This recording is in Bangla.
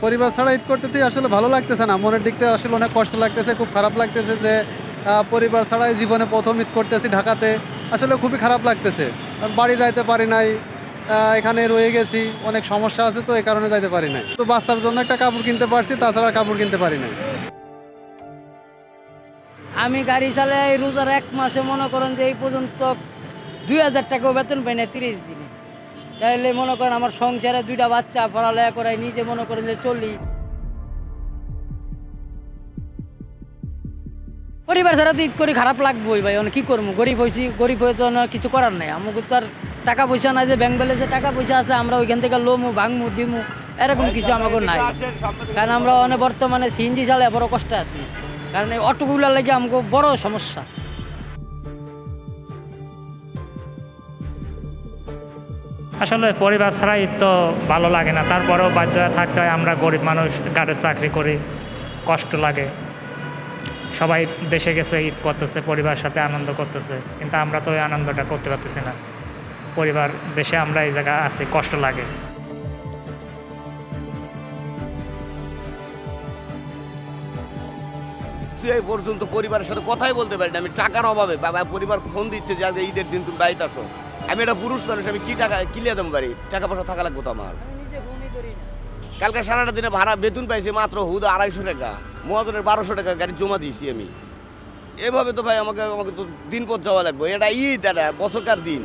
পরিবার ছাড়া ঈদ করতেই আসলে ভালো লাগতেছে না। মনের দিক থেকে আসলে অনেক কষ্ট লাগতেছে, খুব খারাপ লাগতেছে যে পরিবার ছাড়াই জীবনে ১ম ঈদ করতেছি ঢাকাতে। আসলে খুবই খারাপ লাগতেছে। কারণ বাড়ি যাইতে পারি নাই। এখানে রয়ে গেছি। অনেক সমস্যা আছে তো এই কারণে যাইতে পারি নাই। তো বাচ্চার জন্য একটা কাপড় কিনতে পারছি, তাছাড়া কাপড় কিনতে পারি নাই। আমি গাড়ি চালাই রোজার ১ মাসে মনে করেন যে এই পর্যন্ত ২,০০০ টাকাও বেতন পাই না ৩০ দিনে। তাইলে মনে করেন আমার সংসারে ২টা বাচ্চা পড়ালেখা করাই, নিজে মনে করেন যে চলি। পরিবার ছাড়া তো ঈদ করে খারাপ লাগবেই ভাই, কি করবো? গরিব হয়েছি, গরিব হয়ে তো কিছু করার নাই। আমাকে তো আর টাকা পয়সা নাই যে ব্যাংক ব্যালেন্সে টাকা পয়সা আছে আমরা ওইখান থেকে লোমু ভাঙমু দিমু, এরকম কিছু আমাকে নাই। কারণ আমরা অনেক বর্তমানে সিএনজি চালায় বড় কষ্টে আছি। কারণ এই অটোগুলোর লাগে আমাকে বড় সমস্যা। আসলে পরিবার ছাড়াই তো ভালো লাগে না, তারপরেও বাধ্য হয়ে থাকতে হয়। আমরা গরিব মানুষ, গাড়ির চাকরি করি, কষ্ট লাগে। সবাই দেশে গেছে, ঈদ করতেছে, পরিবারের সাথে আনন্দ করতেছে, কিন্তু আমরা তো ওই আনন্দটা করতে পারতেছি না। পরিবার দেশে, আমরা এই জায়গায় আছি, কষ্ট লাগে। এই পর্যন্ত পরিবারের সাথে কথাই বলতে পারি না। আমি টাকার অভাবে বাবা পরিবার ফোন দিচ্ছে যে আজ ঈদের দিন তুমি বাড়িতে আসো। আমি একটা পুরুষ মানুষ, আমি কি টাকা কিলিয়ে দেবো বাড়ি? টাকা পয়সা থাকা লাগবে তো আমার। কালকে সারাটা দিনে ভাড়া বেতন পাইছি মাত্র হুদা ২৫০ টাকা, মহাজনের ১২০০ টাকা গাড়ি জমা দিয়েছি আমি। এভাবে তো ভাই আমাকে তো দিন পথ যাওয়া লাগবে। এটা ঈদ, এটা বছরকার দিন।